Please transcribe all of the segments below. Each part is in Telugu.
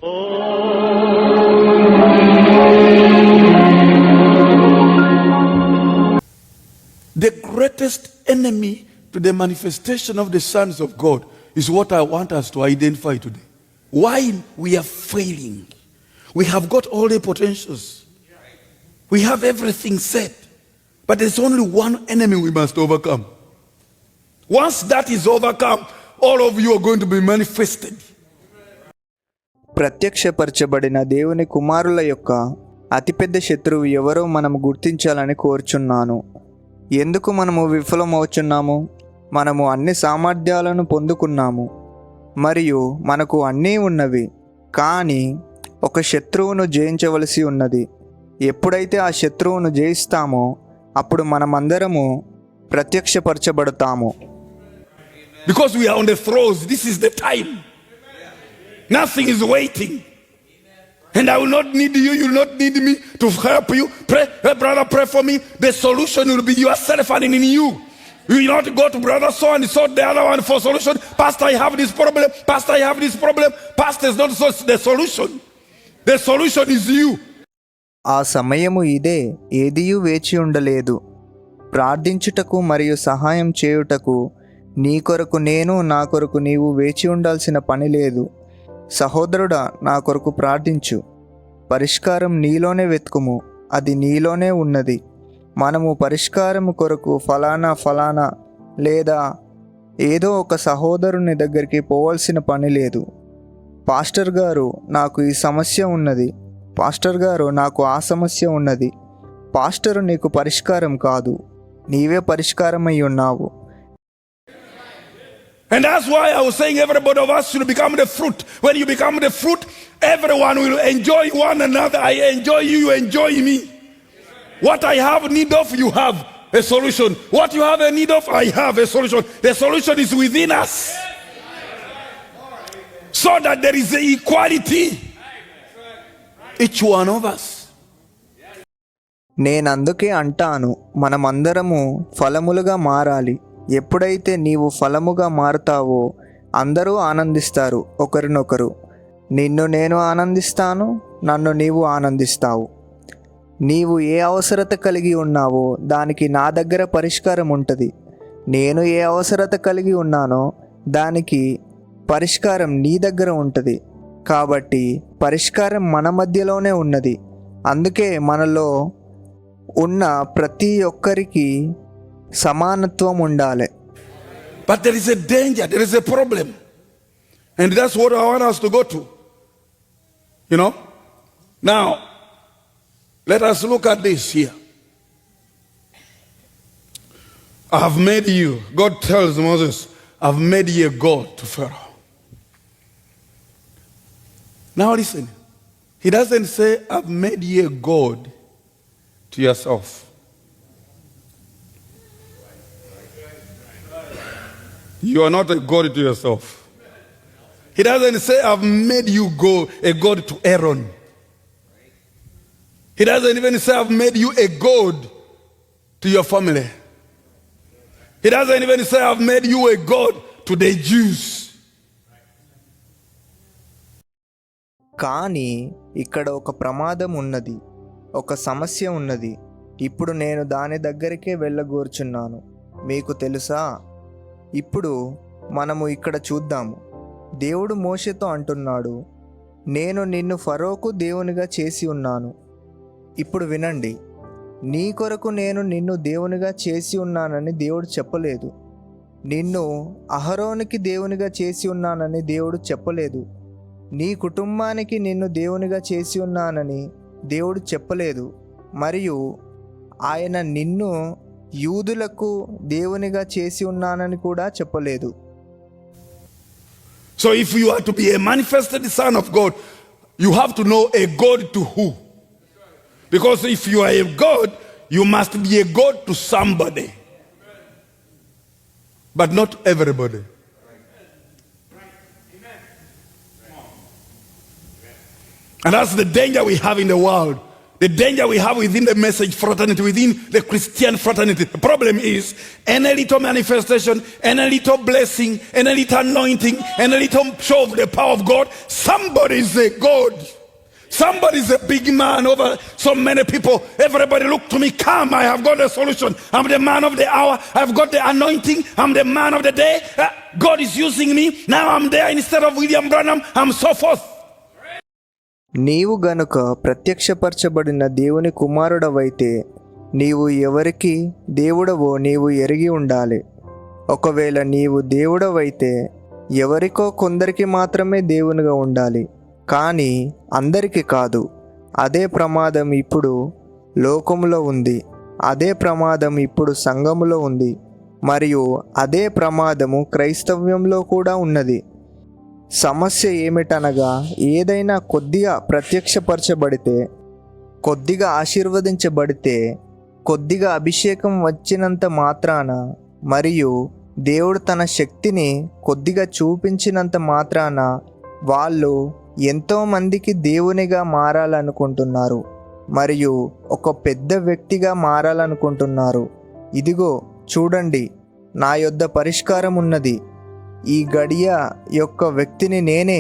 The greatest enemy to the manifestation of the sons of God is what I want us to identify today. Why we are failing. We have got all the potentials. We have everything set. But there's only one enemy we must overcome. Once that is overcome, all of you are going to be manifested. ప్రత్యక్షపరచబడిన దేవుని కుమారుల యొక్క అతిపెద్ద శత్రువు ఎవరో మనం గుర్తించాలని కోరుచున్నాను. ఎందుకు మనము విఫలమవుచున్నాము? మనము అన్ని సామర్థ్యాలను పొందుకున్నాము మరియు మనకు అన్నీ ఉన్నవి, కానీ ఒక శత్రువును జయించవలసి ఉన్నది. ఎప్పుడైతే ఆ శత్రువును జయిస్తామో అప్పుడు మనమందరము ప్రత్యక్షపరచబడతాము. Because we are on the thrones, this is the time. Nothing is waiting. And I will not need you, you will not need me to help you. Pray, hey brother, pray for me. The solution will be yourself and in you. You will not go to brother so and so the other one for solution. Pastor, I have this problem. Pastor, I have this problem. Pastor is not the solution. The solution is you. ఆ సమయము ఇదే, ఏదియూ వేచి ఉండలేదు. ప్రార్థించుటకు మరియు సహాయం చేయుటకు నీ కొరకు నేను, నా కొరకు నీవు వేచి ఉండాల్సిన పని లేదు. సహోదరుడా, నా కొరకు ప్రార్థించు. పరిష్కారం నీలోనే వెతుకుము, అది నీలోనే ఉన్నది. మనము పరిష్కారం కొరకు ఫలానా లేదా ఏదో ఒక సహోదరుని దగ్గరికి పోవాల్సిన పని లేదు. పాస్టర్ గారు, నాకు ఈ సమస్య ఉన్నది. పాస్టర్ గారు, నాకు ఆ సమస్య ఉన్నది. పాస్టరు నీకు పరిష్కారం కాదు, నీవే పరిష్కారమై ఉన్నావు. And that's why I was saying everybody of us should become the fruit. When you become the fruit, everyone will enjoy one another. I enjoy you, you enjoy me. What I have need of, you have a solution. What you have a need of, I have a solution. The solution is within us. So that there is equality. Each one of us. నేనందుకే అంటాను, మనమందరము ఫలములుగా మారాలి. ఎప్పుడైతే నీవు ఫలముగా మారుతావో అందరూ ఆనందిస్తారు ఒకరినొకరు. నిన్ను నేను ఆనందిస్తాను, నన్ను నీవు ఆనందిస్తావు. నీవు ఏ అవసరత కలిగి ఉన్నావో దానికి నా దగ్గర పరిష్కారం ఉంటుంది. నేను ఏ అవసరత కలిగి ఉన్నానో దానికి పరిష్కారం నీ దగ్గర ఉంటుంది. కాబట్టి పరిష్కారం మన మధ్యలోనే ఉన్నది. అందుకే మనలో ఉన్న ప్రతి ఒక్కరికి సమానత్వం ఉండాలి. But there is a danger, there is a problem. And that's what I want us to go to. You know? Now, let us look at this here. I have made you, God tells Moses, I've made you a God to Pharaoh. Now listen, he doesn't say, I've made you a God to yourself. You are not a God to yourself. He doesn't say, I've made you a God to Aaron. He doesn't even say, I've made you a God to your family. He doesn't even say, I've made you a God to the Jews. కానీ ఇక్కడ ఒక ప్రమాదం ఉన్నది, ఒక సమస్య ఉన్నది. ఇప్పుడు నేను దాని దగ్గరికే వెళ్ళగోర్చున్నాను. మీకు తెలుసా? ఇప్పుడు మనము ఇక్కడ చూద్దాము. దేవుడు మోషేతో అంటున్నాడు, నేను నిన్ను ఫరోకు దేవునిగా చేసి ఉన్నాను. ఇప్పుడు వినండి, నీ కొరకు నేను నిన్ను దేవునిగా చేసి ఉన్నానని దేవుడు చెప్పలేదు. నిన్ను అహరోనుకి దేవునిగా చేసి ఉన్నానని దేవుడు చెప్పలేదు. నీ కుటుంబానికి నిన్ను దేవునిగా చేసి ఉన్నానని దేవుడు చెప్పలేదు. మరియు ఆయన నిన్ను యూదులకు దేవునిగా చేసి ఉన్నానని కూడా చెప్పలేదు. So if you are to be a manifested son of God, you have to know a God to who. Because if you are a God, you must be a God to somebody. But not everybody. And that's the danger we have in the world. The danger we have within the message fraternity, within the Christian fraternity. The problem is any little manifestation, any little blessing, any little anointing, any little show of the power of God, somebody is a God. Somebody is a big man over so many people. Everybody look to me, come, I have got the solution. I'm the man of the hour. I've got the anointing. I'm the man of the day. God is using me. Now I'm there instead of William Branham. I'm so forth. నీవు గనుక ప్రత్యక్షపరచబడిన దేవుని కుమారుడవైతే నీవు ఎవరికి దేవుడవో నీవు ఎరిగి ఉండాలి. ఒకవేళ నీవు దేవుడవైతే ఎవరికో కొందరికి మాత్రమే దేవునిగా ఉండాలి, కానీ అందరికీ కాదు. అదే ప్రమాదం ఇప్పుడు లోకములో ఉంది, అదే ప్రమాదం ఇప్పుడు సంఘములో ఉంది, మరియు అదే ప్రమాదము క్రైస్తవ్యంలో కూడా ఉన్నది. సమస్య ఏమిటనగా ఏదైనా కొద్దిగా ప్రత్యక్షపరచబడితే, కొద్దిగా ఆశీర్వదించబడితే, కొద్దిగా అభిషేకం వచ్చినంత మాత్రాన మరియు దేవుడు తన శక్తిని కొద్దిగా చూపించినంత మాత్రాన వాళ్ళు ఎంతోమందికి దేవునిగా మారాలనుకుంటున్నారు మరియు ఒక పెద్ద వ్యక్తిగా మారాలనుకుంటున్నారు. ఇదిగో చూడండి, నా యొద్ద పరిష్కారం ఉన్నది, ఈ గడియ యొక్క వ్యక్తిని నేనే,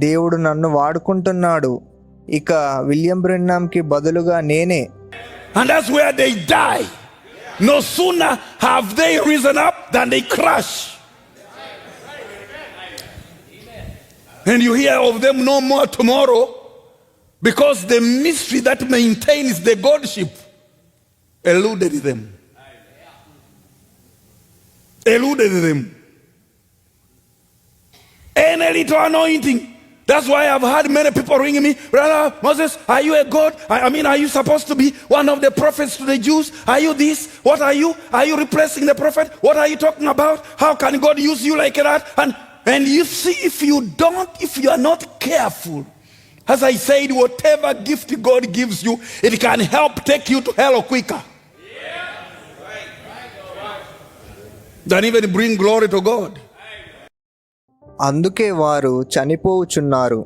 దేవుడు నన్ను వాడుకుంటున్నాడు, ఇక విలియం బ్రెన్నాంకి బదులుగా నేనే. And that's where they die. No sooner have they risen up than they crash. And you hear of them no more tomorrow, because the mystery that maintains the godship eluded them. Eluded them. Any little anointing. That's why I've had many people ringing me, Brother Moses, are you a God? I mean, are you supposed to be one of the prophets to the Jews? Are you this? What are you? Are you replacing the prophet? What are you talking about? How can God use you like that? And you see, if you are not careful, as I said, whatever gift God gives you, it can help take you to hell quicker. Than even bring glory to God. అందుకే వారు చనిపోవుచున్నారు.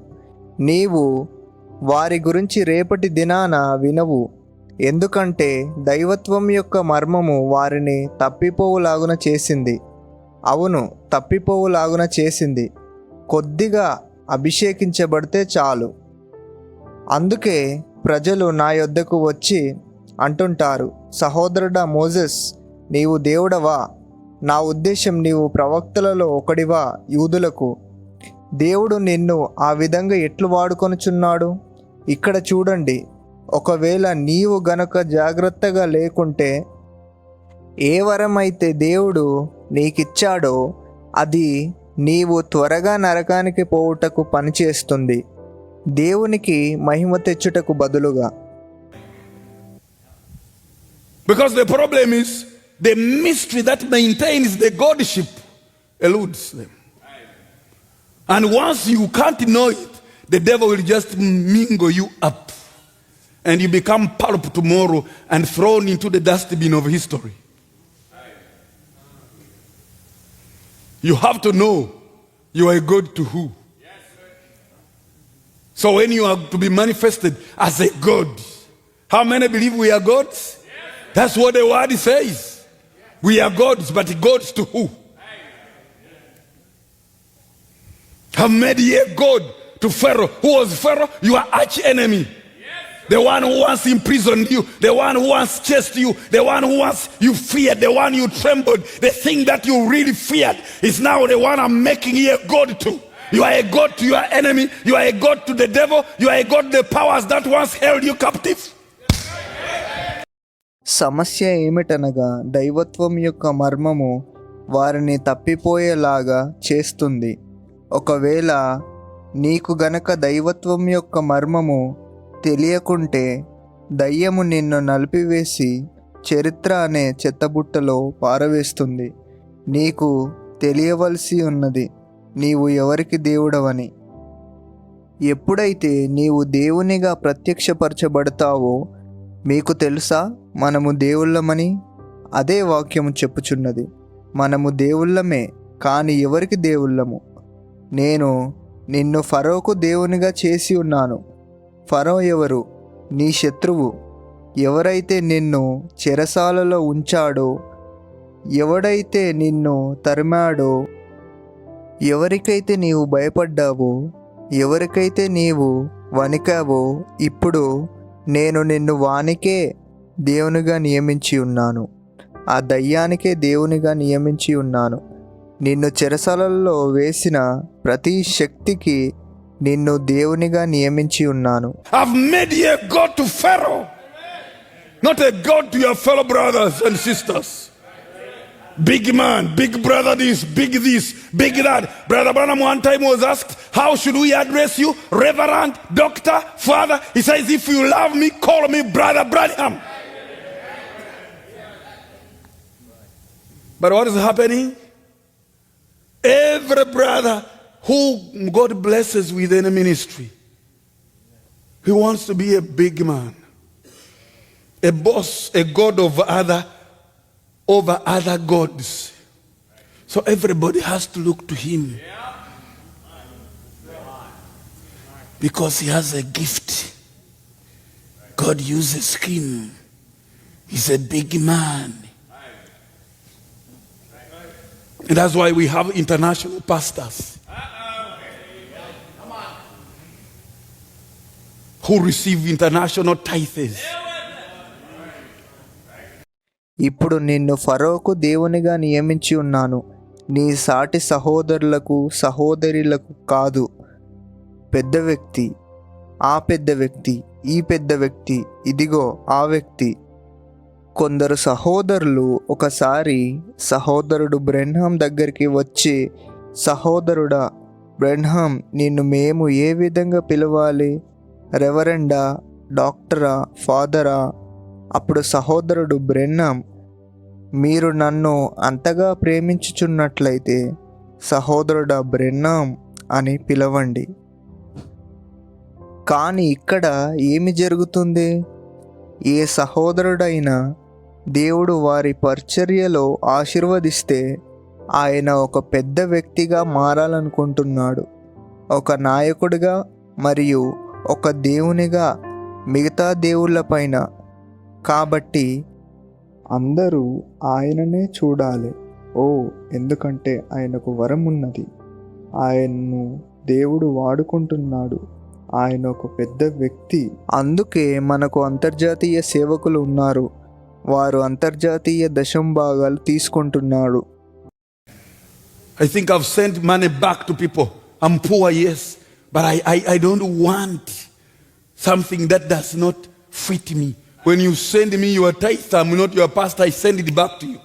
నీవు వారి గురించి రేపటి దినాన వినవు, ఎందుకంటే దైవత్వం యొక్క మర్మము వారిని తప్పిపోవులాగున చేసింది. అవును, తప్పిపోవులాగున చేసింది. కొద్దిగా అభిషేకించబడితే చాలు. అందుకే ప్రజలు నా యొద్దకు వచ్చి అంటుంటారు, సహోదరుడా మోజెస్, నీవు దేవుడవా? నా ఉద్దేశం, నీవు ప్రవక్తలలో ఒకడివా? యూదులకు దేవుడు నిన్ను ఆ విధంగా ఎట్లు వాడుకొనుచున్నాడు? ఇక్కడ చూడండి, ఒకవేళ నీవు గనక జాగ్రత్తగా లేకుంటే, ఏ వరమైతే దేవుడు నీకిచ్చాడో అది నీవు త్వరగా నరకానికి పోవుటకు పనిచేస్తుంది, దేవునికి మహిమ తెచ్చుటకు బదులుగా. Because the problem is the mystery that maintains the godship eludes them. And once you can't know it, the devil will just mingle you up. And you become pulp tomorrow and thrown into the dustbin of history. You have to know you are a God to who. So when you are to be manifested as a God, how many believe we are gods? That's what the word says. We are gods, but gods to who? Have made ye a God to Pharaoh. Who was Pharaoh? Your arch enemy. The one who once imprisoned you, the one who once chased you, the one who once you feared, the one you trembled, the thing that you really feared is now the one I'm making you a God to. You are a God to your enemy. You are a God to the devil. You are a God to the powers that once held you captive. సమస్య ఏమిటనగా దైవత్వం యొక్క మర్మము వారిని తప్పిపోయేలాగా చేస్తుంది. ఒకవేళ నీకు గనక దైవత్వం యొక్క మర్మము తెలియకుంటే, దయ్యము నిన్ను నలిపివేసి చరిత్ర అనే చెత్తబుట్టలో పారవేస్తుంది. నీకు తెలియవలసి ఉన్నది, నీవు ఎవరికి దేవుడవని. ఎప్పుడైతే నీవు దేవునిగా ప్రత్యక్షపరచబడతావో, మీకు తెలుసా మనము దేవుళ్ళమని? అదే వాక్యము చెప్పుచున్నది, మనము దేవుళ్ళమే, కానీ ఎవరికి దేవుళ్ళము? నేను నిన్ను ఫరోకు దేవునిగా చేసి ఉన్నాను. ఫరో ఎవరు? నీ శత్రువు ఎవరైతే నిన్ను చెరసాలలో ఉంచాడో, ఎవడైతే నిన్ను తరిమాడో, ఎవరికైతే నీవు భయపడ్డావో, ఎవరికైతే నీవు వణికావో, ఇప్పుడు నేను నిన్ను వానికే దేవునిగా నియమించి ఉన్నాను, ఆ దయ్యానికే దేవునిగా నియమించి ఉన్నాను. నిన్ను చెరసాలలో వేసిన ప్రతి శక్తికి నిన్ను దేవునిగా నియమించి ఉన్నాను. I've made you a God to Pharaoh, not a God to your fellow brothers and sisters. Big man, big brother this, big that. Brother Branham one time was asked, how should we address you? Reverend, doctor, father? He says, if you love me, call me Brother Branham. But what is happening? Every brother who God blesses with any ministry, he wants to be a big man, a boss, a god over other gods. So everybody has to look to him because he has a gift. God uses him. He's a big man. And that's why we have international pastors who receive international tithes. ఇప్పుడు నిన్ను ఫరోకు దేవునిగా నియమించి ఉన్నాను, నీ సాటి సహోదరులకు సహోదరులకు కాదు. పెద్ద వ్యక్తి, ఆ పెద్ద వ్యక్తి, ఈ పెద్ద వ్యక్తి, ఇదిగో ఆ వ్యక్తి. కొందరు సహోదరులు ఒకసారి సహోదరుడు బ్రెన్హాం దగ్గరికి వచ్చి, సహోదరుడా బ్రెన్హాం, నిన్ను మేము ఏ విధంగా పిలవాలి? రెవరెండా, డాక్టరా, ఫాదరా? అప్పుడు సహోదరుడు బ్రెన్హాం, మీరు నన్ను అంతగా ప్రేమించుచున్నట్లయితే సహోదరుడా బ్రెన్హాం అని పిలవండి. కానీ ఇక్కడ ఏమి జరుగుతుంది? ఏ సహోదరుడైనా దేవుడు వారి పరిచర్యలో ఆశీర్వదిస్తే ఆయన ఒక పెద్ద వ్యక్తిగా మారాలనుకుంటున్నాడు, ఒక నాయకుడిగా మరియు ఒక దేవునిగా మిగతా దేవుళ్ళ పైన. కాబట్టి అందరూ ఆయననే చూడాలి. ఎందుకంటే ఆయనకు వరం ఉన్నది, ఆయన్ను దేవుడు వాడుకుంటున్నాడు, ఆయన ఒక పెద్ద వ్యక్తి. అందుకే మనకు అంతర్జాతీయ సేవకులు ఉన్నారు, వారు అంతర్జాతీయ దశంభాగాలు తీసుకుంటున్నారు. I think I've sent money back to people. I'm poor, yes, but I don't want something that does not fit me. When you send me your tithe, I'm not your pastor, I send it back to you.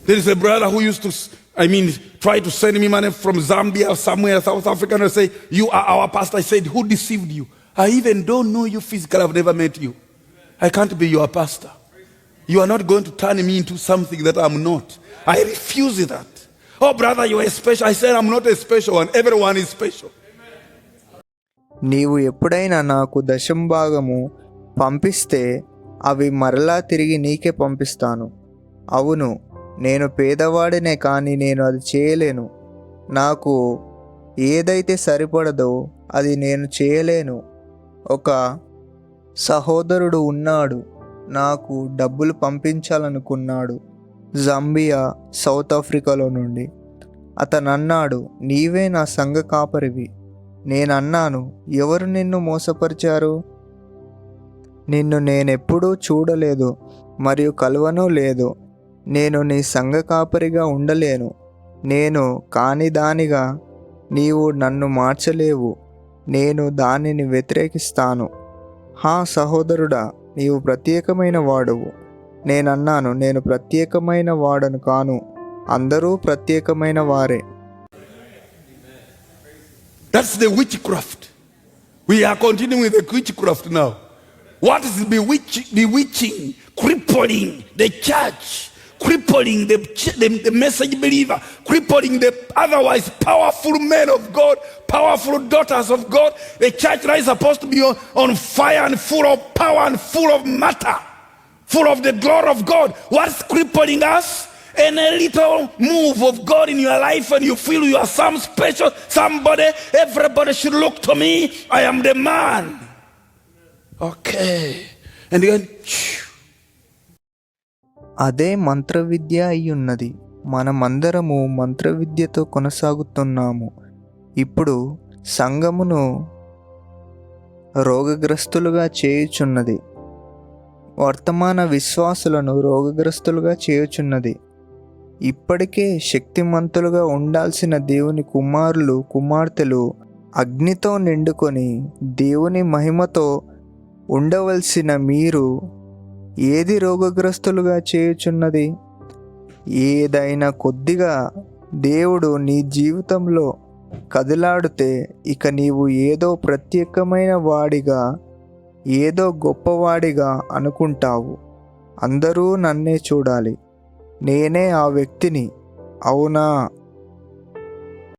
There is a brother who used to, try to send me money from Zambia or somewhere, South Africa, and I say, you are our pastor. I said, who deceived you? I even don't know you physically, I've never met you. I can't be your pastor. You are not going to turn me into something that I'm not. I refuse that. Oh brother, you are special. I said, I'm not a special one. Everyone is special. నీవు ఎప్పుడైనా నాకు దశంభాగము పంపిస్తే అవి మరలా తిరిగి నీకే పంపిస్తాను. అవును, నేను పేదవాడినే, కానీ నేను అది చేయలేను. నాకు ఏదైతే సరిపడదో అది నేను చేయలేను. ఒక సహోదరుడు ఉన్నాడు, నాకు డబ్బులు పంపించాలనుకున్నాడు జాంబియా, సౌత్ ఆఫ్రికాలో నుండి. అతను అన్నాడు, నీవే నా సంఘ కాపరివి. నేనన్నాను, ఎవరు నిన్ను మోసపరిచారు? నిన్ను నేనెప్పుడూ చూడలేదు మరియు కలవనూ లేదు. నేను నీ సంఘ కాపరిగా ఉండలేను. నేను కాని దానిగా నీవు నన్ను మార్చలేవు. నేను దానిని వ్యతిరేకిస్తాను. సహోదరుడా, నీవు ప్రత్యేకమైన వాడువు. నేనన్నాను, నేను ప్రత్యేకమైన వాడను కాను, అందరూ ప్రత్యేకమైన వారే. That's the witchcraft. We are continuing with the witchcraft now. What is bewitching, crippling the church, crippling the message believer, crippling the otherwise powerful men of God, powerful daughters of God? The church that is supposed to be on fire and full of power and full of matter, full of the glory of God. What's crippling us? and a little move of God in your life and you feel you are some special somebody, everybody should look to me, I am the man. Okay. And then అదే మంత్రవిద్య అయ్యున్నది. మనమందరము మంత్రవిద్యతో కొనసాగుతున్నాము. ఇప్పుడు సంఘమును రోగగ్రస్తులుగా చేయుచున్నది. వర్తమాన విశ్వాసులను రోగగ్రస్తులుగా చేయుచున్నది. ఇప్పటికే శక్తిమంతులుగా ఉండాల్సిన దేవుని కుమారులు కుమార్తెలు అగ్నితో నిండుకొని దేవుని మహిమతో ఉండవలసిన మీరు ఏది రోగగ్రస్తులుగా చేయుచున్నది? ఏదైనా కొద్దిగా దేవుడు నీ జీవితంలో కదిలాడితే ఇక నీవు ఏదో ప్రత్యేకమైన వాడిగా, ఏదో గొప్పవాడిగా అనుకుంటావు. అందరూ నన్నే చూడాలి, నేనే ఆ వ్యక్తిని. అవునా?